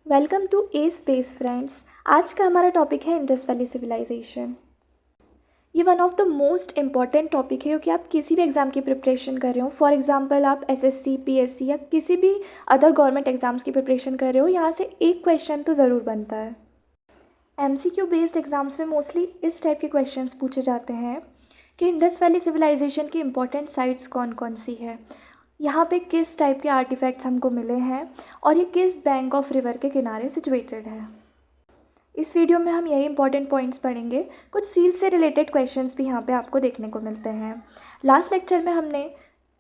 Welcome to a space friends. आज का हमारा टॉपिक है इंडस वैली सिविलाइजेशन। ये one of the most important topic है क्योंकि आप किसी भी एग्ज़ाम की प्रिपरेशन कर रहे हो, फॉर एग्जांपल आप एसएससी, पीएससी या किसी भी अदर गवर्नमेंट एग्ज़ाम्स की प्रिपरेशन कर रहे हो, यहाँ से एक क्वेश्चन तो ज़रूर बनता है। एमसीक्यू बेस्ड एग्ज़ाम्स में मोस्टली इस टाइप के क्वेश्चंस पूछे जाते हैं कि इंडस वैली सिविलाइजेशन की इंपॉर्टेंट साइट्स कौन कौन सी है, यहाँ पे किस टाइप के आर्टिफैक्ट्स हमको मिले हैं और ये किस बैंक ऑफ रिवर के किनारे सिचुएटेड है। इस वीडियो में हम यही इंपॉर्टेंट पॉइंट्स पढ़ेंगे। कुछ सील से रिलेटेड क्वेश्चंस भी यहाँ पे आपको देखने को मिलते हैं। लास्ट लेक्चर में हमने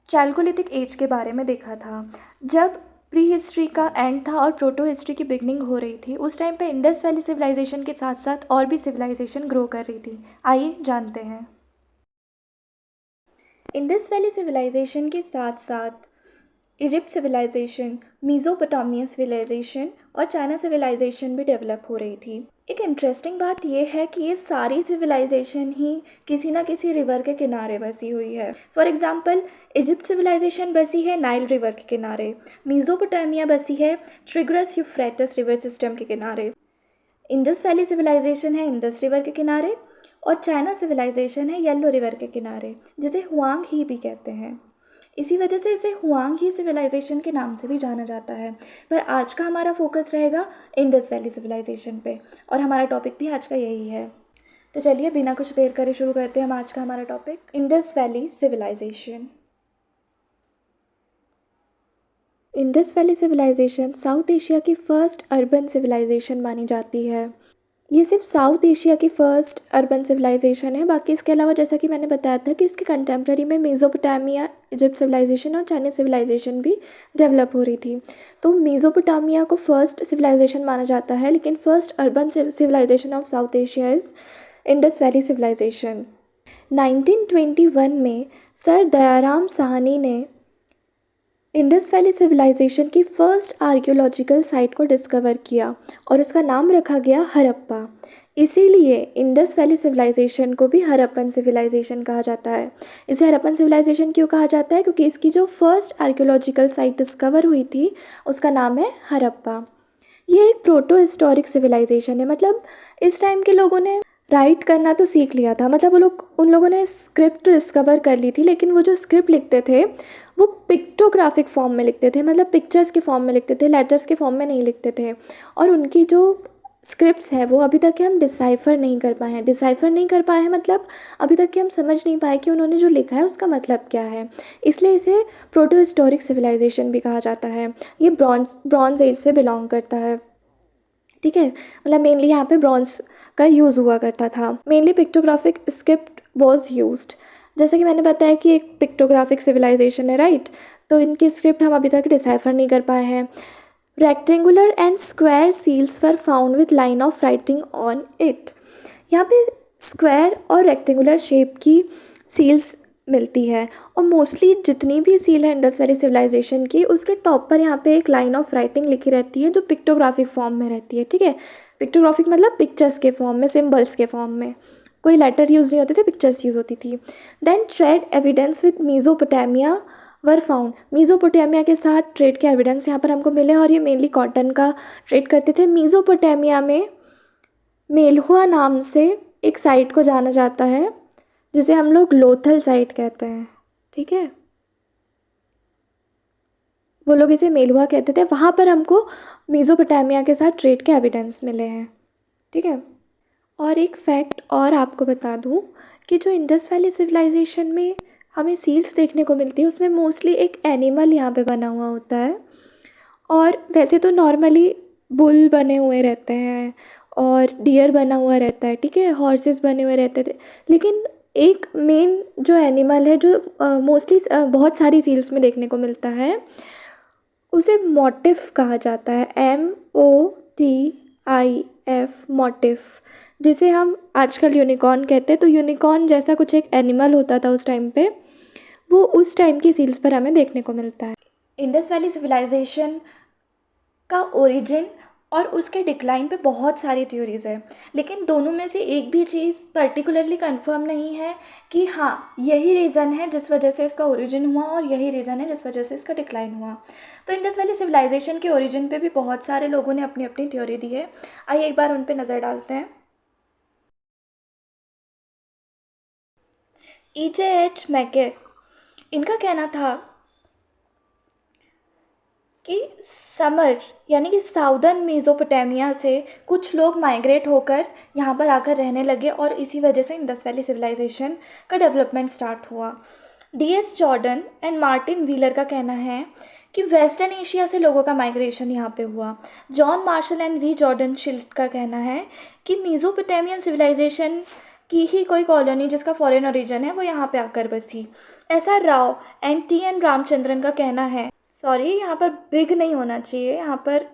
चैल्कोलिथिक एज के बारे में देखा था। जब प्री हिस्ट्री का एंड था और प्रोटो हिस्ट्री की बिगनिंग हो रही थी, उस टाइम पे इंडस वैली सिविलाइजेशन के साथ साथ और भी सिविलाइजेशन ग्रो कर रही थी। आइए जानते हैं। इंडस वैली सिविलाइजेशन के साथ साथ इजिप्ट सिविलाइजेशन, मीज़ोपोटामिया सिविलाइजेशन और चाइना सिविलाइजेशन भी डेवलप हो रही थी। एक इंटरेस्टिंग बात यह है कि ये सारी सिविलाइजेशन ही किसी ना किसी रिवर के किनारे बसी हुई है। फॉर एग्जांपल इजिप्ट सिविलाइजेशन बसी है नाइल रिवर के किनारे, मीज़ोपोटामिया बसी है ट्रिग्रस यूफ्रेटस रिवर सिस्टम के किनारे, इंडस वैली सिविलाइजेशन है इंडस रिवर के किनारे और चाइना सिविलाइजेशन है येलो रिवर के किनारे, जिसे हुआंग ही भी कहते हैं। इसी वजह से इसे हुआंग ही सिविलाइजेशन के नाम से भी जाना जाता है। पर आज का हमारा फोकस रहेगा इंडस वैली सिविलाइजेशन पे और हमारा टॉपिक भी आज का यही है। तो चलिए बिना कुछ देर करे शुरू करते हैं हम आज का हमारा topic, Indus valley civilisation. Indus valley civilisation south Asia की फर्स्ट अर्बन सिविलाइजेशन मानी जाती है। ये सिर्फ साउथ एशिया की फ़र्स्ट अर्बन सिविलाइजेशन है। बाकी इसके अलावा जैसा कि मैंने बताया था कि इसके कंटेम्प्रेरी में मेसोपोटामिया, इजिप्ट सिविलाइजेशन और चाइनीज सिविलाइजेशन भी डेवलप हो रही थी। तो मेसोपोटामिया को फर्स्ट सिविलाइजेशन माना जाता है, लेकिन first urban civilisation of south Asia is Indus valley civilisation. 1921 में सर दयाराम साहनी ने इंडस वैली सिविलाइजेशन की फ़र्स्ट आर्कियोलॉजिकल साइट को डिस्कवर किया और उसका नाम रखा गया हड़प्पा। इसीलिए इंडस वैली सिविलाइजेशन को भी हड़प्पन सिविलाइजेशन कहा जाता है। इसे हड़प्पन सिविलाइजेशन क्यों कहा जाता है? क्योंकि इसकी जो फर्स्ट आर्कियोलॉजिकल साइट डिस्कवर हुई थी उसका नाम है हड़प्पा। ये एक प्रोटो हिस्टोरिक सिविलाइजेशन है। मतलब इस टाइम के लोगों ने राइट करना तो सीख लिया था, मतलब उन लोगों ने स्क्रिप्ट डिस्कवर कर ली थी, लेकिन वो जो स्क्रिप्ट लिखते थे वो पिक्टोग्राफिक फॉर्म में लिखते थे, मतलब पिक्चर्स के फॉर्म में लिखते थे, लेटर्स के फॉर्म में नहीं लिखते थे। और उनकी जो स्क्रिप्ट्स हैं वो अभी तक के हम डिसाइफर नहीं कर पाए हैं। डिसाइफर नहीं कर पाए हैं मतलब अभी तक के हम समझ नहीं पाए कि उन्होंने जो लिखा है उसका मतलब क्या है। इसलिए इसे प्रोटो हिस्टोरिक सिविलाइजेशन भी कहा जाता है। ये ब्रॉन्ज एज से बिलोंग करता है, ठीक है। मतलब मेनली यहाँ पे ब्रॉन्ज का यूज़ हुआ करता था। Mainly pictographic script was used. जैसे कि मैंने बताया कि एक पिक्टोग्राफिक सिविलाइजेशन है, राइट। तो इनकी स्क्रिप्ट हम अभी तक डिसाइफर नहीं कर पाए हैं। Rectangular and square seals were found with line of writing on it. यहाँ पे स्क्वायर और रेक्टेंगुलर शेप की सील्स मिलती है और मोस्टली जितनी भी सील है इंडस वैली सिविलाइजेशन की, उसके टॉप पर यहाँ पे एक लाइन ऑफ राइटिंग लिखी रहती है जो पिक्टोग्राफिक फॉर्म में रहती है, ठीक है। पिक्टोग्राफिक मतलब पिक्चर्स के फॉर्म में, सिम्बल्स के फॉर्म में। कोई लेटर यूज़ नहीं होते थे, पिक्चर्स यूज़ होती थी। Then trade evidence with Mesopotamia were found. Mesopotamia के साथ ट्रेड के एविडेंस यहाँ पर हमको मिले और ये मेनली कॉटन का ट्रेड करते थे। मीज़ोपोटामिया में मेलहुआ नाम से एक साइट को जाना जाता है जिसे हम लोग लोथल साइट कहते हैं, ठीक है। वो लोग इसे मेलुआ कहते थे। वहाँ पर हमको मेसोपोटामिया के साथ ट्रेड के एविडेंस मिले हैं, ठीक है। और एक फैक्ट और आपको बता दूँ कि जो इंडस वैली सिविलाइजेशन में हमें सील्स देखने को मिलती है उसमें मोस्टली एक एनिमल यहाँ पे बना हुआ होता है। और वैसे तो नॉर्मली बुल बने हुए रहते हैं और डियर बना हुआ रहता है, ठीक है, हॉर्सेस बने हुए रहते थे। लेकिन एक मेन जो एनिमल है जो मोस्टली बहुत सारी सील्स में देखने को मिलता है, उसे मोटिफ कहा जाता है। MOTIF, मोटिफ, जिसे हम आजकल यूनिकॉर्न कहते हैं। तो यूनिकॉर्न जैसा कुछ एक एनिमल होता था उस टाइम पे, वो उस टाइम की सील्स पर हमें देखने को मिलता है। इंडस वैली सिविलाइजेशन का ओरिजिन और उसके डिक्लाइन पे बहुत सारी थ्योरीज़ है, लेकिन दोनों में से एक भी चीज़ पर्टिकुलरली कंफर्म नहीं है कि हाँ यही रीज़न है जिस वजह से इसका ओरिजिन हुआ और यही रीज़न है जिस वजह से इसका डिक्लाइन हुआ। तो इंडस वैली सिविलाइजेशन के ओरिजिन पे भी बहुत सारे लोगों ने अपनी अपनी थ्योरी दी है। आइए एक बार उन पे नज़र डालते हैं। E.J.H. मैके, इनका कहना था कि समर यानी कि साउदर्न मेसोपोटामिया से कुछ लोग माइग्रेट होकर यहाँ पर आकर रहने लगे और इसी वजह से इंडस वैली सिविलाइजेशन का डेवलपमेंट स्टार्ट हुआ। D.S. Jordan and Martin wheeler का कहना है कि वेस्टर्न एशिया से लोगों का माइग्रेशन यहाँ पे हुआ। John Marshall and V Jordan Schilt का कहना है कि मेसोपोटामियन सिविलाइजेशन की ही कोई कॉलोनी जिसका फॉरेन ओरिजिन है वो यहाँ पे आकर बसी। SR Rao and T.N. Ramachandran का कहना है, सॉरी यहाँ पर बिग नहीं होना चाहिए, यहाँ पर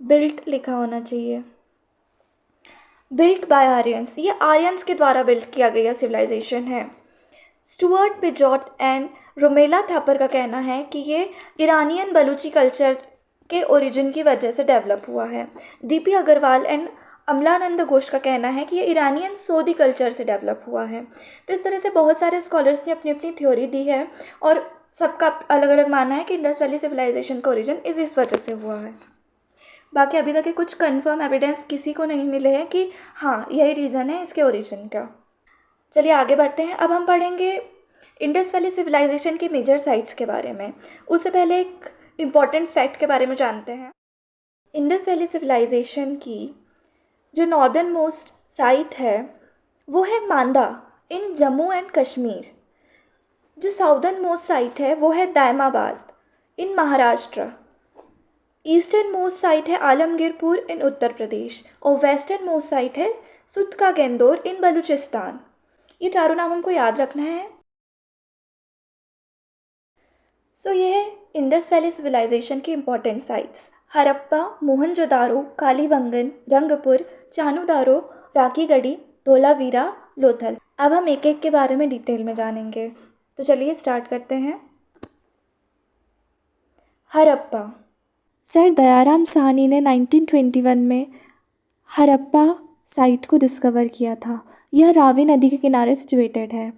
बिल्ट लिखा होना चाहिए, बिल्ट बाय आर्यंस, ये आर्यंस के द्वारा बिल्ट किया गया सिविलाइजेशन है। स्टुअर्ट पिजॉट एंड रोमेला थापर का कहना है कि ये ईरानियन बलूची कल्चर के ओरिजिन की वजह से डेवलप हुआ है। DP अग्रवाल एंड अमलानंद घोष का कहना है कि ये ईरानियन सोदी कल्चर से डेवलप हुआ है। तो इस तरह से बहुत सारे स्कॉलर्स ने अपनी अपनी थ्योरी दी है और सबका अलग अलग मानना है कि इंडस वैली सिविलाइजेशन का ओरिजिन इस वजह से हुआ है। बाकी अभी तक के कुछ कंफर्म एविडेंस किसी को नहीं मिले हैं कि हाँ यही रीज़न है इसके ओरिजिन का। चलिए आगे बढ़ते हैं। अब हम पढ़ेंगे इंडस वैली सिविलाइजेशन के मेजर साइट्स के बारे में। उससे पहले एक इम्पॉर्टेंट फैक्ट के बारे में जानते हैं। इंडस वैली सिविलाइजेशन की जो नॉर्दर्न मोस्ट साइट है वो है मांदा इन जम्मू एंड कश्मीर। जो साउदर्न मोस्ट साइट है वो है दायमाबाद इन महाराष्ट्र। ईस्टर्न मोस्ट साइट है आलमगीरपुर इन उत्तर प्रदेश और वेस्टर्न मोस्ट साइट है सुतका गेंदोर इन बलूचिस्तान। ये चारों नाम हमको याद रखना है। सो ये है इंडस वैली सिविलाइजेशन की इम्पॉर्टेंट साइट्स: हड़प्पा, मोहनजोदारो, कालीबंगन, रंगपुर, चानुदारो, राखीगढ़ी, धोलावीरा, लोथल। अब हम एक एक के बारे में डिटेल में जानेंगे, तो चलिए स्टार्ट करते हैं। हड़प्पा। सर दयाराम साहनी ने 1921 में हड़प्पा साइट को डिस्कवर किया था। यह रावी नदी के किनारे सिचुएटेड है।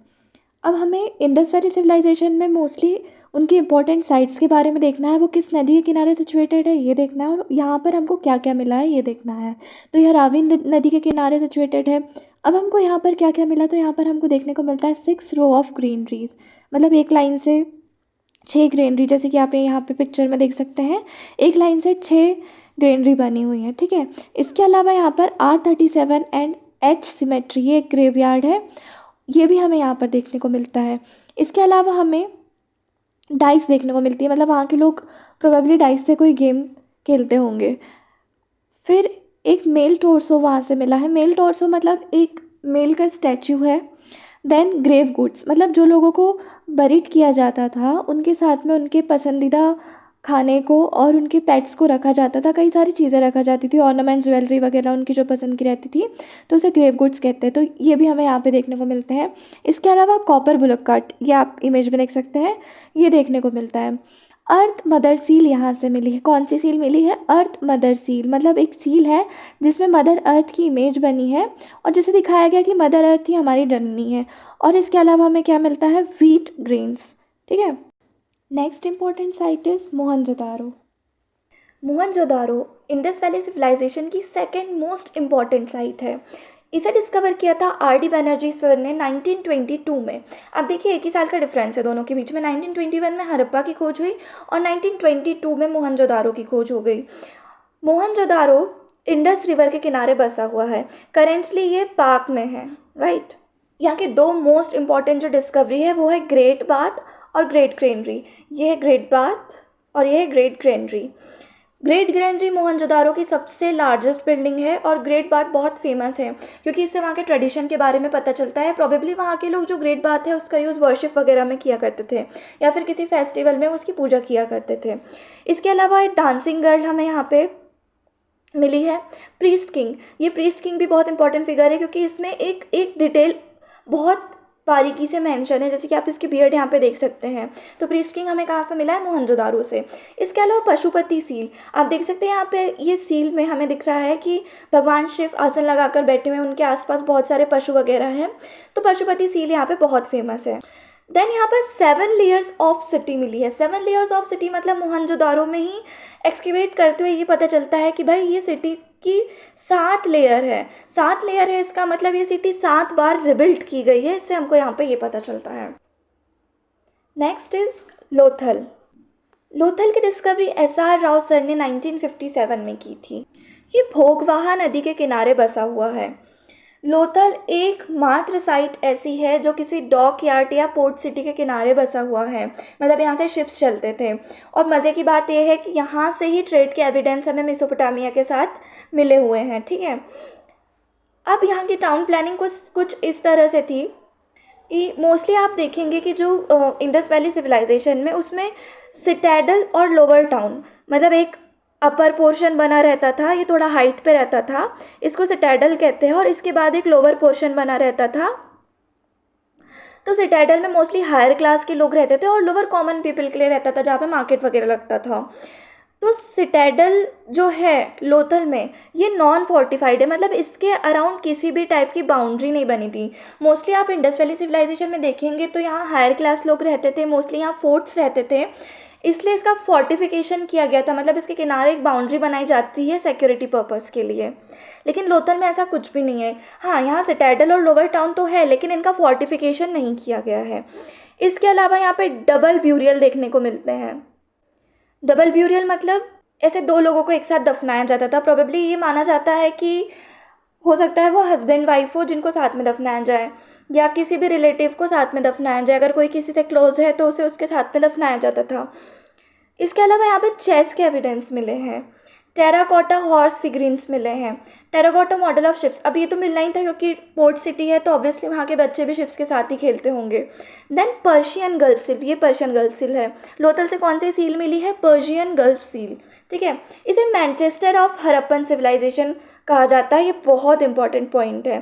अब हमें इंडस वैली सिविलाइजेशन में मोस्टली उनकी इम्पोर्टेंट साइट्स के बारे में देखना है, वो किस नदी के किनारे सिचुएटेड है ये देखना है और यहाँ पर हमको क्या क्या मिला है ये देखना है। तो यह रावी नदी के किनारे सिचुएटेड है। अब हमको यहाँ पर क्या क्या मिला, तो यहाँ पर हमको देखने को मिलता है 6 रो ऑफ ग्रीनरीज, मतलब एक लाइन से 6 ग्रीनरी, जैसे कि आप यहाँ पे पिक्चर में देख सकते हैं, एक लाइन से 6 ग्रीनरी बनी हुई है, ठीक है। इसके अलावा यहाँ पर R37 एंड H सिमेट्री, ये एक ग्रेवयार्ड है, ये भी हमें यहाँ पर देखने को मिलता है। इसके अलावा हमें डाइस देखने को मिलती है, मतलब वहाँ के लोग प्रोबेबली डाइस से कोई गेम खेलते होंगे। फिर एक मेल टोर्सो वहाँ से मिला है। मेल टोर्सो मतलब एक मेल का स्टैचू है। देन ग्रेव गुड्स, मतलब जो लोगों को बरीड किया जाता था उनके साथ में उनके पसंदीदा खाने को और उनके पेट्स को रखा जाता था, कई सारी चीज़ें रखा जाती थी, ऑर्नामेंट्स, ज्वेलरी वगैरह उनकी जो पसंद की रहती थी, तो उसे ग्रेव गुड्स कहते हैं। तो ये भी हमें यहाँ पे देखने को मिलते हैं। इसके अलावा कॉपर बुलक कट, ये आप इमेज में देख सकते हैं, ये देखने को मिलता है। अर्थ मदर सील यहाँ से मिली है। कौन सी सील मिली है? अर्थ मदर सील, मतलब एक सील है जिसमें मदर अर्थ की इमेज बनी है और जिसे दिखाया गया कि मदर अर्थ ही हमारी जननी है। और इसके अलावा हमें क्या मिलता है? व्हीट ग्रेन्स, ठीक है। Next important site is Mohenjodaro. Mohenjodaro Indus valley civilisation की सेकेंड मोस्ट इम्पॉर्टेंट साइट है। इसे डिस्कवर किया था R.D. बैनर्जी सर ने 1922 में। अब देखिए एक ही साल का डिफरेंस है दोनों के बीच में। 1921 में हड़प्पा की खोज हुई और 1922 में मोहनजोदारो की खोज हो गई। मोहनजोदारो इंडस रिवर के किनारे बसा हुआ है। करेंटली ये पाक में है, राइट। यहाँ के 2 मोस्ट इम्पॉर्टेंट जो डिस्कवरी है वो है ग्रेट बाथ और ग्रेट ग्रेनरी। ये है ग्रेट बाथ और ये है great granary. Great granary Mohenjodaro की सबसे लार्जेस्ट बिल्डिंग है और ग्रेट बाथ बहुत फेमस है क्योंकि इससे वहाँ के ट्रेडिशन के बारे में पता चलता है। प्रॉबेबली वहाँ के लोग जो ग्रेट बाथ है उसका यूज़ वर्शिप वगैरह में किया करते थे या फिर किसी फेस्टिवल में उसकी पूजा किया करते थे। इसके अलावा एक डांसिंग गर्ल हमें यहाँ पे मिली है, प्रीस्ट किंग। ये प्रीस्ट किंग भी बहुत इंपॉर्टेंट फिगर है क्योंकि इसमें एक डिटेल बहुत बारीकी से मेंशन है, जैसे कि आप इसकी बियर्ड यहाँ पे देख सकते हैं। तो प्रीस्ट किंग हमें कहाँ से मिला है? मोहनजोदारो से। इसके अलावा पशुपति सील आप देख सकते हैं यहाँ पे, ये सील में हमें दिख रहा है कि भगवान शिव आसन लगाकर बैठे हुए हैं, उनके आसपास बहुत सारे पशु वगैरह हैं। तो पशुपति सील यहाँ पे बहुत फेमस है। देन यहाँ पर 7 लेयर्स ऑफ सिटी मिली है। 7 लेयर्स ऑफ सिटी मतलब मोहनजोदारो में ही एक्सकेवेट करते हुए ये पता चलता है कि भाई ये सिटी की 7 लेयर है। 7 लेयर है, इसका मतलब ये सिटी 7 बार रिबिल्ड की गई है, इससे हमको यहाँ पे ये पता चलता है। Next is Lothal. लोथल की डिस्कवरी SR राव सर ने 1957 में की थी। ये भोगवाहा नदी के किनारे बसा हुआ है। लोथल एकमात्र साइट ऐसी है जो किसी डॉक यार्ड या पोर्ट सिटी के किनारे बसा हुआ है, मतलब यहाँ से शिप्स चलते थे। और मज़े की बात यह है कि यहाँ से ही ट्रेड के एविडेंस हमें मेसोपोटामिया के साथ मिले हुए हैं, ठीक है। अब यहाँ की टाउन प्लानिंग कुछ इस तरह से थी कि मोस्टली आप देखेंगे कि जो इंडस वैली सिविलाइजेशन में उसमें सिटैडल और लोअर टाउन, मतलब एक अपर पोर्शन बना रहता था, ये थोड़ा हाइट पे रहता था, इसको सिटैडल कहते हैं, और इसके बाद एक लोअर पोर्शन बना रहता था। तो सिटैडल में मोस्टली हायर क्लास के लोग रहते थे और लोअर कॉमन पीपल के लिए रहता था, जहाँ पे मार्केट वगैरह लगता था। तो सिटैडल जो है लोथल में, ये नॉन फोर्टिफाइड है, मतलब इसके अराउंड किसी भी टाइप की बाउंड्री नहीं बनी थी। मोस्टली आप इंडस वैली सिविलाइजेशन में देखेंगे तो यहाँ हायर क्लास लोग रहते थे, मोस्टली यहाँ फोर्ट्स रहते थे, इसलिए इसका फोर्टिफिकेशन किया गया था, मतलब इसके किनारे एक बाउंड्री बनाई जाती है सिक्योरिटी पर्पस के लिए। लेकिन लोथल में ऐसा कुछ भी नहीं है। हाँ, यहाँ सिटैडल और लोअर टाउन तो है, लेकिन इनका फोर्टिफिकेशन नहीं किया गया है। इसके अलावा यहाँ पे डबल ब्यूरियल देखने को मिलते हैं। डबल ब्यूरियल मतलब ऐसे 2 लोगों को एक साथ दफनाया जाता था। प्रोबेबली ये माना जाता है कि हो सकता है वो हस्बैंड वाइफ हो जिनको साथ में दफनाया जाए, या किसी भी रिलेटिव को साथ में दफनाया जाए। अगर कोई किसी से क्लोज है तो उसे उसके साथ में दफनाया जाता था। इसके अलावा यहाँ पे चेस के एविडेंस मिले हैं, टेराकोटा हॉर्स फिगरीन्स मिले हैं, टेराकोटा मॉडल ऑफ शिप्स। अब ये तो मिलना ही था क्योंकि पोर्ट सिटी है, तो ऑब्वियसली वहाँ के बच्चे भी शिप्स के साथ ही खेलते होंगे। देन पर्शियन गल्फ सील, ये पर्शियन गल्फ सील है। लोथल से कौन सी सील मिली है? पर्शियन गल्फ सील, ठीक है। इसे मैनचेस्टर ऑफ हरप्पन सिविलाइजेशन कहा जाता है। ये बहुत इंपॉर्टेंट पॉइंट है।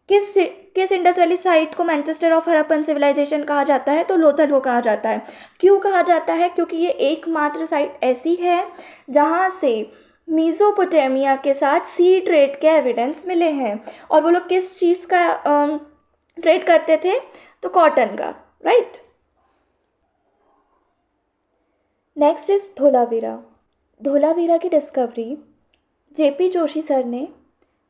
किस इंडस वैली साइट को मैनचेस्टर ऑफ हरप्पन सिविलाइजेशन कहा जाता है? तो लोथल को कहा जाता है। क्यों कहा जाता है? क्योंकि ये एकमात्र साइट ऐसी है जहाँ से मेसोपोटामिया के साथ सी ट्रेड के एविडेंस मिले हैं। और वो लोग किस चीज़ का ट्रेड करते थे? तो कॉटन का, right. Next is Dholavira. Dholavira की डिस्कवरी JP जोशी सर ने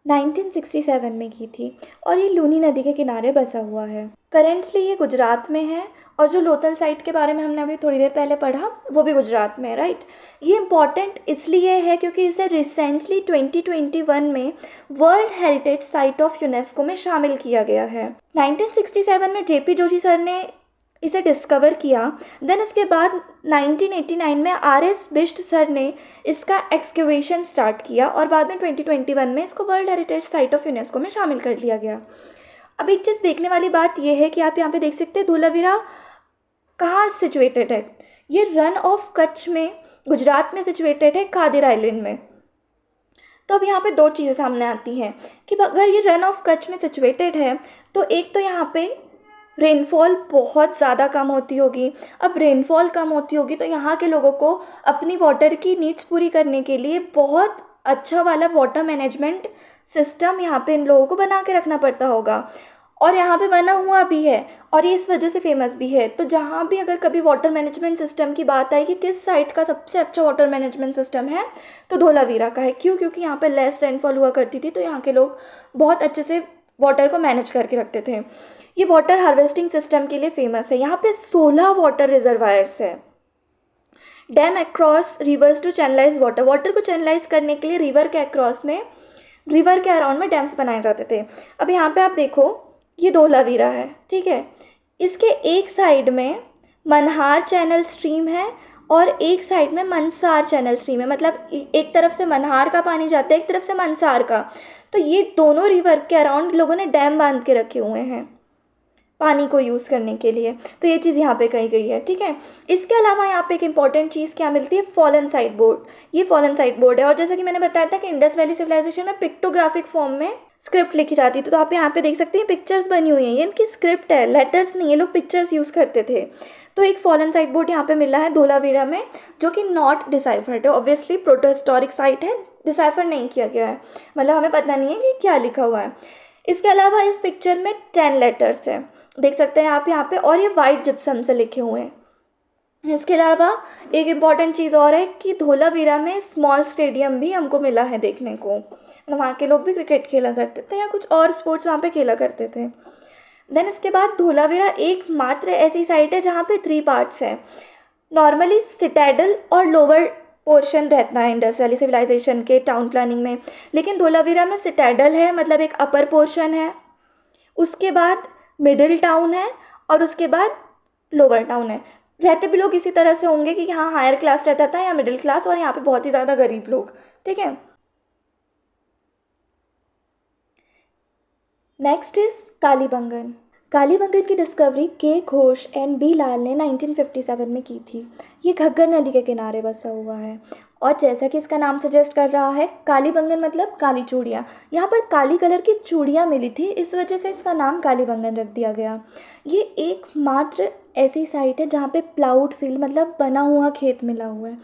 1967 में की थी और ये लूनी नदी के किनारे बसा हुआ है। करेंटली ये गुजरात में है, और जो लोथल साइट के बारे में हमने अभी थोड़ी देर पहले पढ़ा वो भी गुजरात में है, राइट। ये इम्पॉर्टेंट इसलिए है क्योंकि इसे रिसेंटली 2021 में world heritage site of UNESCO में शामिल किया गया है। 1967 में JP जोशी सर ने इसे डिस्कवर किया। देन उसके बाद 1989 में RS बिष्ट सर ने इसका एक्सकेवेशन स्टार्ट किया और बाद में 2021 में इसको world heritage site of UNESCO में शामिल कर लिया गया। अब एक चीज़ देखने वाली बात यह है कि आप यहाँ पे देख सकते हैं धोलावीरा कहाँ सिचुएटेड है। ये रन ऑफ कच्छ में, गुजरात में सिचुएटेड है, कादिर आइलैंड में। तो अब यहाँ पे 2 चीज़ें सामने आती हैं कि अगर ये रन ऑफ कच्छ में सिचुएटेड है तो एक तो यहाँ पे रेनफॉल बहुत ज़्यादा कम होती होगी। अब रेनफॉल कम होती होगी तो यहाँ के लोगों को अपनी वाटर की नीड्स पूरी करने के लिए बहुत अच्छा वाला वाटर मैनेजमेंट सिस्टम यहाँ पे इन लोगों को बना के रखना पड़ता होगा, और यहाँ पे बना हुआ भी है और ये इस वजह से फेमस भी है। तो जहाँ भी अगर कभी वाटर मैनेजमेंट सिस्टम की बात आए कि किस साइट का सबसे अच्छा वाटर मैनेजमेंट सिस्टम है तो धोलावीरा का है। क्यों? क्योंकि यहाँ पे लेस रेनफॉल हुआ करती थी, तो यहाँ के लोग बहुत अच्छे से वाटर को मैनेज करके रखते थे। ये वाटर हार्वेस्टिंग सिस्टम के लिए फेमस है। यहाँ पे 16 वाटर रिजर्वायर्स है। Dam across rivers to channelise water, water को चैनलाइज करने के लिए रिवर के अक्रॉस में, रिवर के अराउंड में डैम्स बनाए जाते थे। अब यहाँ पे आप देखो ये धोलावीरा है, ठीक है। इसके एक साइड में मनहार चैनल स्ट्रीम है और एक साइड में मनसार चैनल स्ट्रीम है, मतलब एक तरफ से मनहार का पानी जाता है, एक तरफ से मनसार का। तो ये दोनों रिवर के अराउंड लोगों ने डैम बांध के रखे हुए हैं पानी को यूज़ करने के लिए। तो ये चीज़ यहाँ पे कही गई है, ठीक है। इसके अलावा यहाँ पे एक इंपॉर्टेंट चीज़ क्या मिलती है? Fallen side board. ये फॉलन साइड बोर्ड है, और जैसा कि मैंने बताया था कि इंडस वैली सिविलाइजेशन में पिक्टोग्राफिक फॉर्म में स्क्रिप्ट लिखी जाती थी। तो आप यहाँ पे देख सकते हैं पिक्चर्स बनी हुई हैं, ये इनकी स्क्रिप्ट है, लेटर्स नहीं, ये लोग पिक्चर्स यूज़ करते थे। तो एक फॉलन साइट बोर्ड यहाँ पे मिला है धोलावीरा में, जो कि नॉट डिसाइफर्ड है। ऑब्वियसली प्रोटोहिस्टोरिक साइट है, डिसाइफर नहीं किया गया है, मतलब हमें पता नहीं है कि क्या लिखा हुआ है। इसके अलावा इस पिक्चर में 10 लेटर्स हैं, देख सकते हैं आप यहाँ पे, और ये वाइट जिप्सम से लिखे हुए हैं। इसके अलावा एक इम्पॉर्टेंट चीज़ और है कि धोलावीरा में स्मॉल स्टेडियम भी हमको मिला है देखने को, मतलब वहाँ के लोग भी क्रिकेट खेला करते थे या कुछ और स्पोर्ट्स वहाँ पे खेला करते थे। देन इसके बाद धोलावीरा एकमात्र ऐसी साइट है जहाँ पे 3 पार्ट्स हैं। नॉर्मली सिटाडल और लोअर पोर्शन रहता है इंडस वैली सिविलाइजेशन के टाउन प्लानिंग में, लेकिन धोलावीरा में सिटाडल है, मतलब एक अपर पोर्शन है, उसके बाद मिडिल टाउन है, और उसके बाद लोअर टाउन है। रहते भी लोग इसी तरह से होंगे कि यहाँ हायर क्लास रहता था या मिडिल क्लास, और यहाँ पे बहुत ही ज़्यादा गरीब लोग, ठीक है। Next is Kalibangan. कालीबंगन की डिस्कवरी के घोष एंड बी लाल ने 1957 में की थी। ये घग्गर नदी के किनारे बसा हुआ है, और जैसा कि इसका नाम सजेस्ट कर रहा है, कालीबंगन मतलब काली चूड़ियाँ। यहाँ पर काली कलर की चूड़ियाँ मिली थी, इस वजह से इसका नाम कालीबंगन रख दिया गया। ये एकमात्र ऐसी साइट है जहाँ पे प्लाउड फील्ड मतलब बना हुआ खेत मिला हुआ है।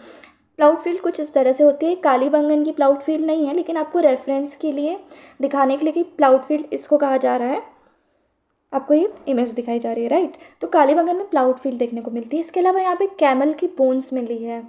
प्लाउड फील्ड कुछ इस तरह से होती है, कालीबंगन की प्लाउड फील्ड नहीं है, लेकिन आपको रेफरेंस के लिए दिखाने के लिए कि प्लाउड फील्ड इसको कहा जा रहा है, आपको ये इमेज दिखाई जा रही है, राइट। तो कालीबंगन में प्लाउड फील्ड देखने को मिलती है। इसके अलावा यहाँ पे कैमल की बोन्स मिली है,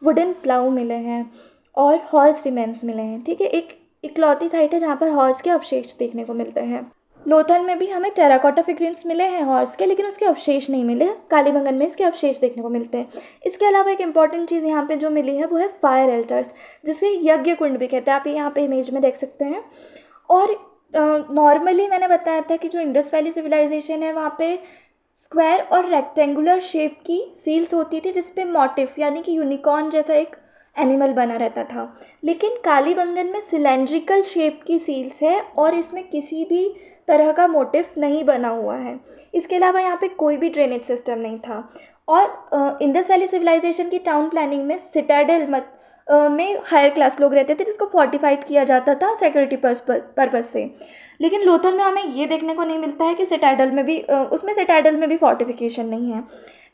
वुडन प्लाउ मिले हैं, और हॉर्स रिमेन्स मिले हैं, ठीक है। एक इकलौती साइट है जहाँ पर हॉर्स के अवशेष देखने को मिलते हैं। लोथल में भी हमें टेराकोटा फिगरिन्स मिले हैं हॉर्स के, लेकिन उसके अवशेष नहीं मिले। कालीबंगन में इसके अवशेष देखने को मिलते हैं। इसके अलावा एक इंपॉर्टेंट चीज़ यहाँ पे जो मिली है वो है फायर एल्टर्स, जिसे यज्ञ कुंड भी कहते हैं, आप यहाँ पे इमेज में देख सकते हैं। और नॉर्मली मैंने बताया था कि जो इंडस वैली सिविलाइजेशन है वहाँ पे स्क्वायर और रेक्टेंगुलर शेप की सील्स होती थी, जिस पे मोटिफ यानी कि यूनिकॉर्न जैसा एक एनिमल बना रहता था। लेकिन कालीबंगन में सिलेंड्रिकल शेप की सील्स है, और इसमें किसी भी तरह का मोटिफ नहीं बना हुआ है। इसके अलावा यहाँ पे कोई भी ड्रेनेज सिस्टम नहीं था। और इंडस वैली सिविलाइजेशन की टाउन प्लानिंग में सिटाडेल में हायर क्लास लोग रहते थे, जिसको फोर्टिफाइड किया जाता था सिक्योरिटी पर्पज़ से। लेकिन लोथल में हमें ये देखने को नहीं मिलता है कि सिटाडेल में भी उसमें सिटाडेल में भी फोर्टिफिकेशन नहीं है।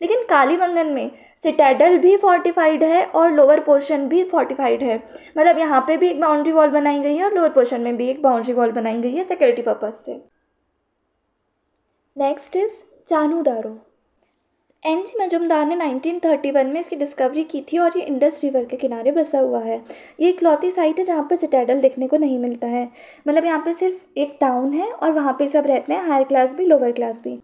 लेकिन कालीबंगन में सिटाडेल भी फोर्टिफाइड है और लोअर पोर्शन भी फोर्टिफाइड है, मतलब यहाँ पे भी एक बाउंड्री वॉल बनाई गई है और लोअर पोर्शन में भी एक बाउंड्री वॉल बनाई गई है सिक्योरिटी पर्पज़ से। Next is Chanhudaro. N G. Majumdar ने 1931 में इसकी डिस्कवरी की थी, और ये इंडस रिवर के किनारे बसा हुआ है। ये इकलौती साइट है जहाँ पर सिटाडल देखने को नहीं मिलता है, मतलब यहाँ पे सिर्फ एक टाउन है और वहाँ पे सब रहते हैं, हायर क्लास भी लोअर क्लास भी।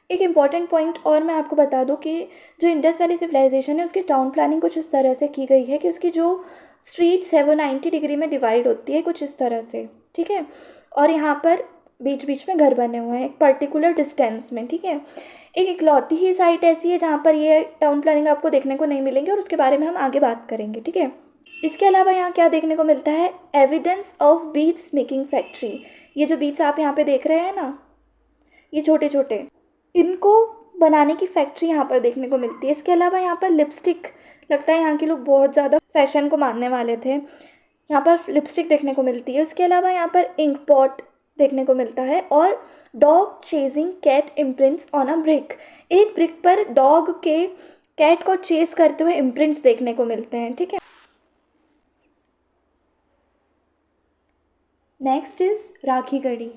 एक इम्पॉर्टेंट पॉइंट और मैं आपको बता दूँ कि जो इंडस वैली सिविलाइजेशन है उसकी टाउन प्लानिंग कुछ इस तरह से की गई है कि उसकी जो स्ट्रीट्स है वो 90 डिग्री में डिवाइड होती है, कुछ इस तरह से, ठीक है। और यहाँ पर बीच बीच में घर बने हुए हैं एक पर्टिकुलर डिस्टेंस में, ठीक है। एक इकलौती ही साइट ऐसी है जहाँ पर ये टाउन प्लानिंग आपको देखने को नहीं मिलेंगे, और उसके बारे में हम आगे बात करेंगे, ठीक है। इसके अलावा यहाँ क्या देखने को मिलता है, evidence of beads making factory. ये जो बीड्स आप यहाँ पे देख रहे हैं ना, ये छोटे छोटे, इनको बनाने की फैक्ट्री यहाँ पर देखने को मिलती है। इसके अलावा यहाँ पर लिपस्टिक, लगता है यहाँ के लोग बहुत ज़्यादा फैशन को मानने वाले थे, यहाँ पर लिपस्टिक देखने को मिलती है। इसके अलावा यहाँ पर इंक पॉट देखने को मिलता है, और dog chasing cat imprints on a brick, एक ब्रिक पर डॉग के कैट को चेस करते हुए इम्प्रिंट्स देखने को मिलते हैं, ठीक है। Next is Rakhigarhi.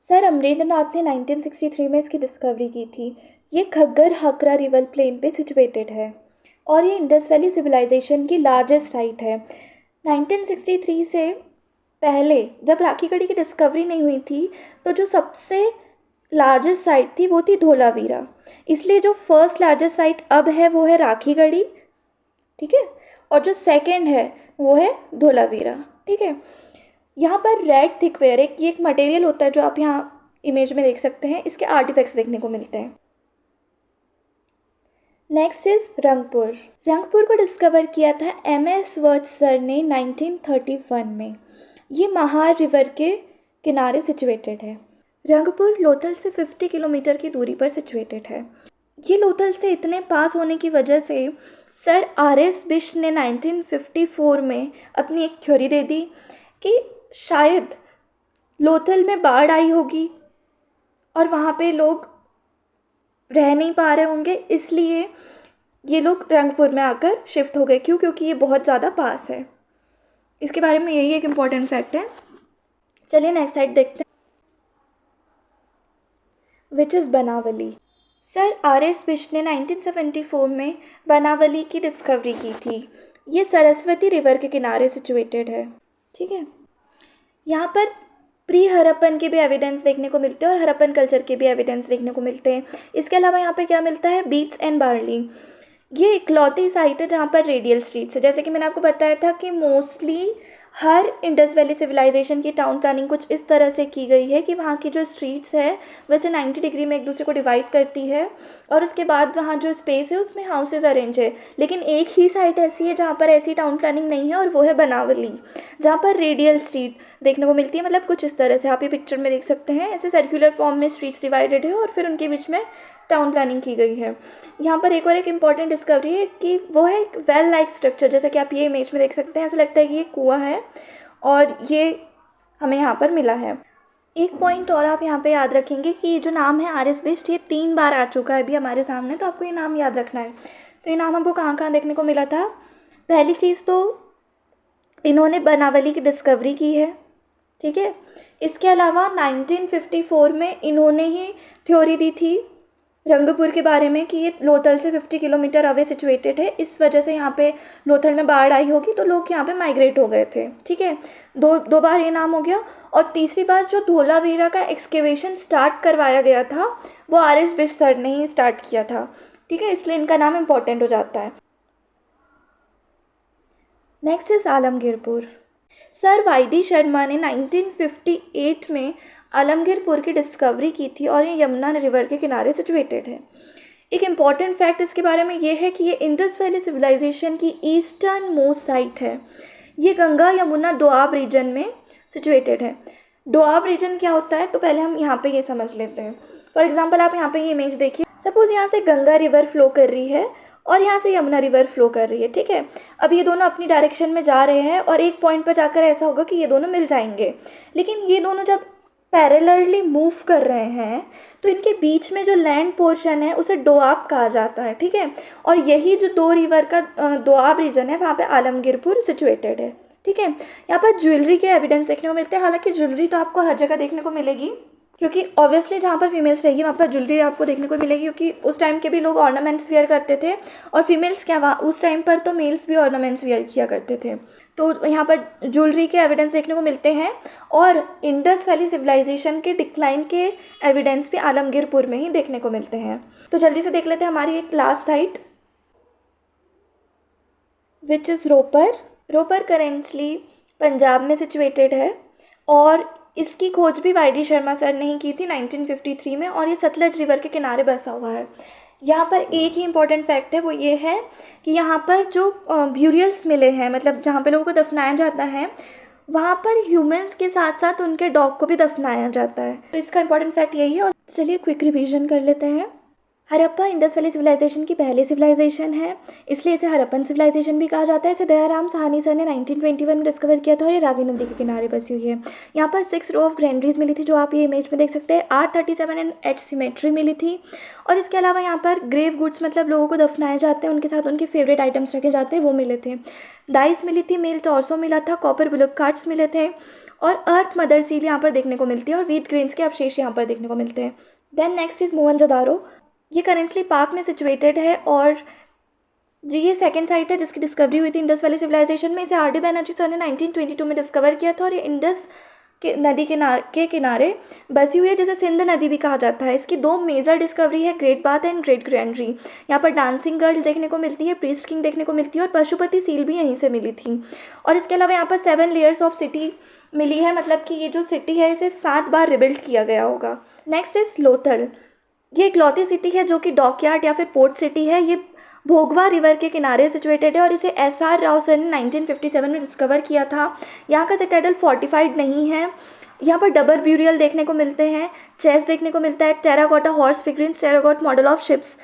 Sir Amarendranath ने 1963 में इसकी डिस्कवरी की थी। ये खग्गर हकरा रिवर प्लेन पे सिचुएटेड है, और ये इंडस वैली सिविलाइजेशन की लार्जेस्ट साइट है। 1963 से पहले जब राखीगढ़ी की डिस्कवरी नहीं हुई थी, तो जो सबसे लार्जेस्ट साइट थी वो थी धोलावीरा, इसलिए जो फर्स्ट लार्जेस्ट साइट अब है वो है राखीगढ़ी, ठीक है। और जो सेकंड है वो है धोलावीरा, ठीक है। यहाँ पर रेड थिकवेयर ये एक मटेरियल होता है जो आप यहाँ इमेज में देख सकते हैं, इसके आर्टिफैक्ट्स देखने को मिलते हैं। Next is Rangpur. रंगपुर को डिस्कवर किया था एम.एस. वर्ड्स सर ने 1931 में। ये महार रिवर के किनारे सिचुएटेड है। रंगपुर लोथल से 50 किलोमीटर की दूरी पर सिचुएटेड है। ये लोथल से इतने पास होने की वजह से सर आर.एस. बिष्ट ने 1954 में अपनी एक थ्योरी दे दी कि शायद लोथल में बाढ़ आई होगी और वहाँ पे लोग रह नहीं पा रहे होंगे, इसलिए ये लोग रंगपुर में आकर शिफ्ट हो गए। क्यों? क्योंकि ये बहुत ज़्यादा पास है। इसके बारे में यही एक इम्पॉर्टेंट फैक्ट है। चलिए नेक्स्ट साइड देखते हैं, which is Banawali. Sir R.S. Bisht ने 1974 में बनावली की डिस्कवरी की थी। ये सरस्वती रिवर के किनारे सिचुएटेड है। ठीक है, यहाँ पर प्री हरप्पन के भी एविडेंस देखने को मिलते हैं और हरप्पन कल्चर के भी एविडेंस देखने को मिलते हैं। इसके अलावा यहाँ पे क्या मिलता है? Beets and barley. ये इकलौती साइट है जहाँ पर रेडियल स्ट्रीट्स है। जैसे कि मैंने आपको बताया था कि मोस्टली हर इंडस वैली सिविलाइजेशन की टाउन प्लानिंग कुछ इस तरह से की गई है कि वहाँ की जो स्ट्रीट्स है वैसे 90 डिग्री में एक दूसरे को डिवाइड करती है और उसके बाद वहाँ जो स्पेस है उसमें हाउसेज अरेंज है। लेकिन एक ही साइट ऐसी है जहाँ पर ऐसी टाउन प्लानिंग नहीं है और वो है बनावली, जहाँ पर रेडियल स्ट्रीट देखने को मिलती है। मतलब कुछ इस तरह से आप ये पिक्चर में देख सकते हैं, ऐसे सर्कुलर फॉर्म में स्ट्रीट्स डिवाइडेड है और फिर उनके बीच में टाउन प्लानिंग की गई है। यहाँ पर एक और एक इम्पॉर्टेंट डिस्कवरी है कि वो है एक वेल लाइक स्ट्रक्चर। जैसा कि आप ये इमेज में देख सकते हैं, ऐसा लगता है कि ये कुआं है और ये हमें यहाँ पर मिला है। एक पॉइंट और आप यहाँ पे याद रखेंगे कि ये जो नाम है R.S. बिष्ट, ये 3 बार आ चुका है अभी हमारे सामने, तो आपको ये नाम याद रखना है। तो ये नाम हमको कहाँ कहाँ देखने को मिला था? पहली चीज़ तो इन्होंने बनावली की डिस्कवरी की है। ठीक है, इसके अलावा 1954 में इन्होंने ही थ्योरी दी थी रंगपुर के बारे में कि ये लोथल से 50 किलोमीटर अवे सिचुएटेड है। इस वजह से यहाँ पे लोथल में बाढ़ आई होगी तो लोग यहाँ पे माइग्रेट हो गए थे। ठीक है, दो बार ये नाम हो गया। और तीसरी बार जो धोलावीरा का एक्सकेवेशन स्टार्ट करवाया गया था वो R.S. बिष्ट सर ने ही स्टार्ट किया था। ठीक है, इसलिए इनका नाम इम्पोर्टेंट हो जाता है। Next is Alamgirpur. Sir Y.D. Sharma ने 1958 में आलमगीरपुर की डिस्कवरी की थी और ये यमुना रिवर के किनारे सिचुएटेड है। एक इम्पॉर्टेंट फैक्ट इसके बारे में ये है कि ये इंडस वैली सिविलाइजेशन की ईस्टर्न मोस्ट साइट है। ये गंगा यमुना डोआब रीजन में सिचुएटेड है। डोआब रीजन क्या होता है? तो पहले हम यहाँ पे ये समझ लेते हैं। फॉर एग्जाम्पल आप यहाँ पे ये इमेज देखिए, सपोज यहाँ से गंगा रिवर फ्लो कर रही है और यहाँ से यमुना रिवर फ्लो कर रही है। ठीक है, अब ये दोनों अपनी डायरेक्शन में जा रहे हैं और एक पॉइंट पर जाकर ऐसा होगा कि ये दोनों मिल जाएंगे। लेकिन ये दोनों जब पैरेलली मूव कर रहे हैं तो इनके बीच में जो लैंड पोर्शन है उसे डोआब कहा जाता है। ठीक है, और यही जो दो रिवर का डोआब रीजन है वहाँ पे आलमगीरपुर सिचुएटेड है। ठीक है, यहाँ पर ज्वेलरी के एविडेंस देखने को मिलते हैं। हालांकि ज्वेलरी तो आपको हर जगह देखने को मिलेगी क्योंकि ऑब्वियसली जहाँ पर फीमेल्स रहेगी वहाँ पर ज्वेलरी आपको देखने को मिलेगी, क्योंकि उस टाइम के भी लोग ऑर्नामेंट्स वेयर करते थे और फीमेल्स क्या वहाँ उस टाइम पर तो मेल्स भी ऑर्नामेंट्स वेयर किया करते थे। तो यहाँ पर ज्वेलरी के एविडेंस देखने को मिलते हैं और इंडस वैली सिविलाइजेशन के डिक्लाइन के एविडेंस भी आलमगीरपुर में ही देखने को मिलते हैं। तो जल्दी से देख लेते हैं हमारी एक last site, which is Ropar. Ropar currently Punjab में सिचुएटेड है और इसकी खोज भी Y.D. शर्मा सर ने ही की थी 1953 में और ये सतलज रिवर के किनारे बसा हुआ है। यहाँ पर एक ही इम्पॉर्टेंट फैक्ट है, वो ये है कि यहाँ पर जो ब्यूरियल्स मिले हैं, मतलब जहाँ पे लोगों को दफनाया जाता है, वहाँ पर ह्यूमंस के साथ साथ उनके डॉग को भी दफनाया जाता है। तो इसका इम्पॉर्टेंट फैक्ट यही है। और चलिए क्विक रिवीजन कर लेते हैं। हड़प्पा इंडस वैली सिविलाइजेशन की पहली सिविलाइजेशन है, इसलिए इसे हड़प्पन सिविलाइजेशन भी कहा जाता है। इसे दयाराम साहनी सर ने 1921 में डिस्कवर किया था और ये रावी नदी के किनारे बसी हुई है। यहाँ पर 6 रो ऑफ ग्रैंडरीज मिली थी जो आप ये इमेज में देख सकते हैं। R37 एंड H सिमेट्री मिली थी और इसके अलावा यहाँ पर ग्रेव गुड्स, मतलब लोगों को दफनाए जाते हैं उनके साथ उनके फेवरेट आइटम्स रखे जाते हैं, वो मिले थे। डाइस मिली थी, मेल टॉर्सो मिला था, कॉपर बुलक कार्ड्स मिले थे और अर्थ मदर सील यहाँ पर देखने को मिलती है और व्हीट ग्रेन्स के अवशेष यहाँ पर देखने को मिलते हैं। Then next is Mohenjodaro. ये करेंटली पाक में सिचुएटेड है और ये सेकंड साइट है जिसकी डिस्कवरी हुई थी इंडस वैली सिविलाइजेशन में। इसे R.D. बैनर्जी सर ने 1922 में डिस्कवर किया था और ये इंडस के नदी के किनारे बसी हुई है, जिसे सिंध नदी भी कहा जाता है। इसकी 2 मेजर डिस्कवरी है, ग्रेट बाथ एंड ग्रेट ग्रैंडरी। यहाँ पर डांसिंग गर्ल देखने को मिलती है, प्रीस्ट किंग देखने को मिलती है और पशुपति सील भी यहीं से मिली थी। और इसके अलावा यहाँ पर 7 लेयर्स ऑफ सिटी मिली है, मतलब कि ये जो सिटी है इसे 7 बार रिबिल्ड किया गया होगा। Next is Lothal. ये इकलौती सिटी है जो कि डॉकयार्ड या फिर पोर्ट सिटी है। ये भोगवा रिवर के किनारे सिचुएटेड है और इसे S.R. राव सर ने 1957 में डिस्कवर किया था। यहाँ का सिटाडेल फोर्टिफाइड नहीं है। यहाँ पर डबल ब्यूरियल देखने को मिलते हैं, चेस देखने को मिलता है, terracotta horse figurines, terracotta model of ships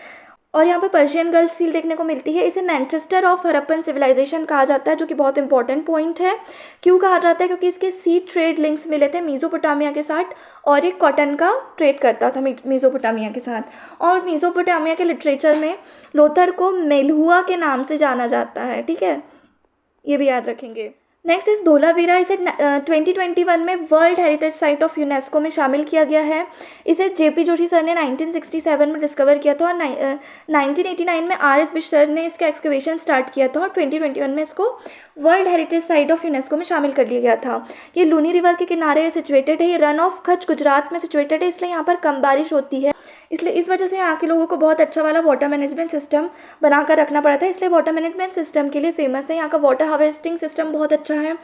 और यहाँ पर पर्शियन गल्फ सील देखने को मिलती है। इसे मैनचेस्टर ऑफ हड़प्पन सिविलाइजेशन कहा जाता है, जो कि बहुत इंपॉर्टेंट पॉइंट है। क्यों कहा जाता है? क्योंकि इसके सी ट्रेड लिंक्स मिले थे मेसोपोटामिया के साथ, और एक कॉटन का ट्रेड करता था मेसोपोटामिया के साथ। और मेसोपोटामिया के लिटरेचर में लोथल को मेलहुआ के नाम से जाना जाता है, ठीक है, ये भी याद रखेंगे। नेक्स्ट इस धोलावीरा, इसे 2021 में world heritage site of UNESCO में शामिल किया गया है। इसे जेपी जोशी सर ने 1967 में डिस्कवर किया था, और 1989 में आर.एस. बिष्ट सर ने इसका एक्सकवेशन स्टार्ट किया था, और 2021 में इसको world heritage site of UNESCO में शामिल कर लिया गया था। ये लूनी रिवर के किनारे सिचुएटेड है। ये रन ऑफ कच्छ गुजरात में सिचुएटेड है, इसलिए यहाँ पर कम बारिश होती है। इसलिए इस वजह से यहाँ के लोगों को बहुत अच्छा वाला वाटर मैनेजमेंट सिस्टम बनाकर रखना पड़ा था, इसलिए वाटर मैनेजमेंट सिस्टम के लिए फेमस है। यहाँ का वाटर हार्वेस्टिंग सिस्टम बहुत अच्छा है।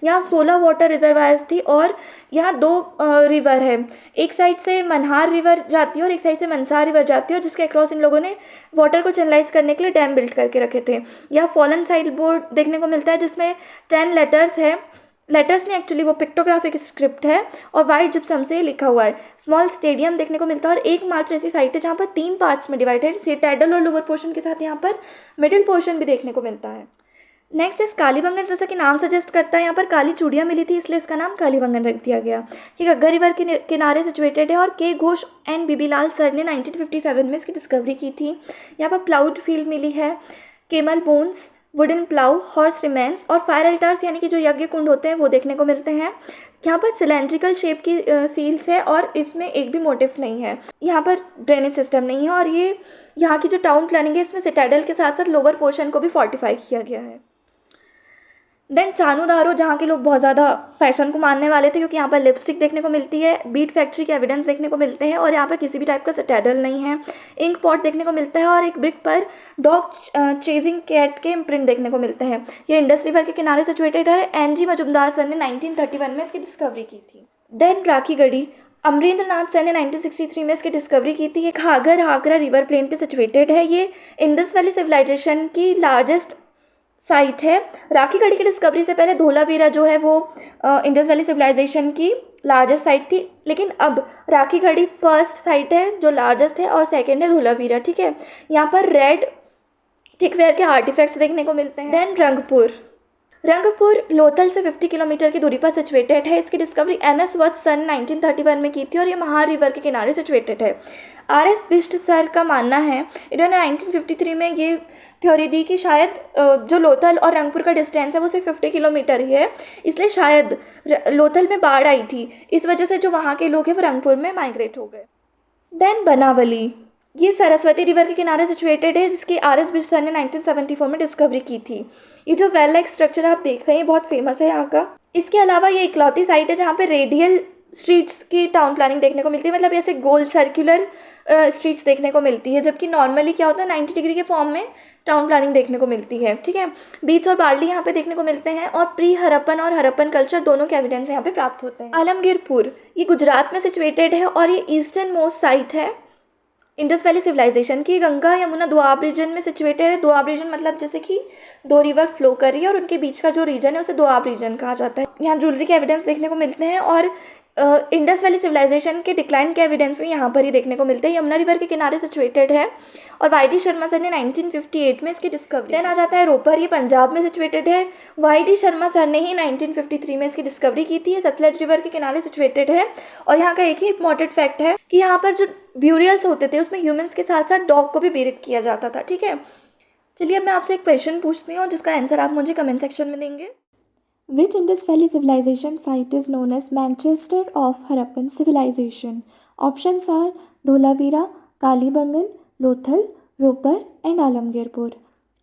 यहाँ 16 वाटर रिजर्वायर्स थी, और यहाँ 2 रिवर है। एक साइड से मनहार रिवर जाती है और एक साइड से मनसार रिवर जाती है, और जिसके अक्रॉस इन लोगों ने वाटर को चैनलाइज करने के लिए डैम बिल्ड करके रखे थे। यहाँ फॉलन साइड बोर्ड देखने को मिलता है, जिसमें 10 लेटर्स है। लेटर्स नहीं, एक्चुअली वो पिक्टोग्राफिक स्क्रिप्ट है, और वाइट जिप्सम से लिखा हुआ है। स्मॉल स्टेडियम देखने को मिलता है, और एकमात्र ऐसी साइट है जहाँ पर 3 पार्ट्स में डिवाइडेड, सिटाडेल और लोअर पोर्शन के साथ यहाँ पर मिडिल पोर्शन भी देखने को मिलता है। नेक्स्ट इस कालीबंगन, जैसा कि नाम सजेस्ट करता है, यहाँ पर काली चूड़ियाँ मिली थी, इसलिए इसका नाम कालीबंगन रख दिया गया। ये घग्गर रिवर के किनारे सिचुएटेड है, और के घोष एंड बीबीलाल सर ने 1957 में इसकी डिस्कवरी की थी। यहाँ पर प्लाउड फील्ड मिली है, camel bones, wooden plough, horse remains, और फायर अल्टार्स यानी कि जो यज्ञ कुंड होते हैं वो देखने को मिलते हैं। यहाँ पर सिलेंड्रिकल शेप की सील्स है, और इसमें एक भी मोटिफ नहीं है। यहाँ पर ड्रेनेज सिस्टम नहीं है, और ये यहाँ की जो टाउन प्लानिंग है, इसमें सिटाडेल के साथ साथ लोअर पोर्शन को भी फोर्टिफाई किया गया है। देन चानूदारो, जहाँ के लोग बहुत ज़्यादा फैशन को मानने वाले थे, क्योंकि यहाँ पर लिपस्टिक देखने को मिलती है, बीट फैक्ट्री के एविडेंस देखने को मिलते हैं, और यहाँ पर किसी भी टाइप का सिटाडेल नहीं है। इंक पॉट देखने को मिलता है, और एक ब्रिक पर डॉग चेजिंग कैट के इम्प्रिंट देखने को मिलते हैं। ये इंडस रिवर के किनारे सिचुएटेड है। एन.जी. मजुमदार सर ने 1931 में इसकी डिस्कवरी की थी। देन राखी गढ़ी, अमरेंद्र नाथ सर ने 1963 में इसकी डिस्कवरी की थी। ये घाघर हाकरा रिवर प्लेन पे सिचुएटेड है। ये इंडस वैली सिविलाइजेशन की लार्जेस्ट साइट है। राखी गढ़ी की डिस्कवरी से पहले धोलावीरा जो है वो इंडस वैली सिविलाइजेशन की लार्जेस्ट साइट थी, लेकिन अब राखी गढ़ी फर्स्ट साइट है जो लार्जेस्ट है, और सेकंड है धोलावीरा, ठीक है। यहाँ पर रेड थिकवेयर के आर्टिफैक्ट्स देखने को मिलते हैं। देन रंगपुर लोथल से 50 किलोमीटर की दूरी पर सिचुएटेड है। इसकी डिस्कवरी एम.एस. वत्स सन 1931 में की थी, और ये महार रिवर के किनारे सिचुएटेड है। आर.एस. बिष्ट सर का मानना है, इन्होंने 1953 में ये थ्योरी दी कि शायद जो लोथल और रंगपुर का डिस्टेंस है वो सिर्फ 50 किलोमीटर ही है, इसलिए शायद लोथल में बाढ़ आई थी, इस वजह से जो वहाँ के लोग हैं वो रंगपुर में माइग्रेट हो गए। देन बनावली, ये सरस्वती रिवर के किनारे सिचुएटेड है, जिसकी आर.एस. बिष्ट सर ने 1974 में डिस्कवरी की थी। ये जो वेल लाइक स्ट्रक्चर आप देख रहे हैं बहुत फेमस है यहाँ का। इसके अलावा ये इकलौती साइट है जहाँ पे रेडियल स्ट्रीट्स की टाउन प्लानिंग देखने को मिलती है, मतलब ऐसे गोल सर्कुलर स्ट्रीट्स देखने को मिलती है, जबकि नॉर्मली क्या होता है 90 डिग्री के फॉर्म में टाउन प्लानिंग देखने को मिलती है, ठीक है। बीच और बार्ली यहाँ पे देखने को मिलते हैं, और प्री हड़प्पन और हड़प्पन कल्चर दोनों के एविडेंस यहाँ पे प्राप्त होते हैं। आलमगीरपुर, ये गुजरात में सिचुएटेड है, और ये ईस्टर्न मोस्ट साइट है इंडस वैली सिविलाइजेशन की। गंगा यमुना दोआब रीजन में सिचुएटेड है। दोआब रीजन मतलब जैसे कि 2 रिवर फ्लो कर रही है, और उनके बीच का जो रीजन है उसे दोआब रीजन कहा जाता है। यहाँ ज्वेलरी के एविडेंस देखने को मिलते हैं, और इंडस वैली सिविलाइजेशन के डिक्लाइन के एविडेंस भी यहाँ पर ही देखने को मिलते हैं। यमुना रिवर के किनारे सिचुएटेड है, और वाई.डी. शर्मा सर ने 1958 में इसकी डिस्कवरी। देन आ जाता है रोपर, ये पंजाब में सिचुएटेड है। वाई.डी. शर्मा सर ने ही 1953 में इसकी डिस्कवरी की थी। ये सतलज रिवर के किनारे सिचुएटेड है, और यहाँ का एक ही इम्पॉर्टेंट फैक्ट है कि यहाँ पर जो ब्यूरियल्स होते थे उसमें ह्यूमंस के साथ साथ डॉग को भी बेरिड किया जाता था, ठीक है। चलिए अब मैं आपसे एक क्वेश्चन पूछती हूँ, जिसका आंसर आप मुझे कमेंट सेक्शन में देंगे। Which Indus Valley civilization site is known as Manchester of Harappan civilization? Options are Dholavira, Kalibangan, Lothal, Ropar and Alamgirpur.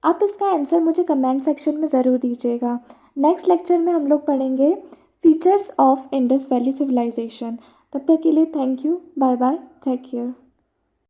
आप इसका आंसर मुझे कमेंट सेक्शन में ज़रूर दीजिएगा। नेक्स्ट लेक्चर में हम लोग पढ़ेंगे features of Indus valley civilisation. तब तक के लिए thank you, bye bye, take care.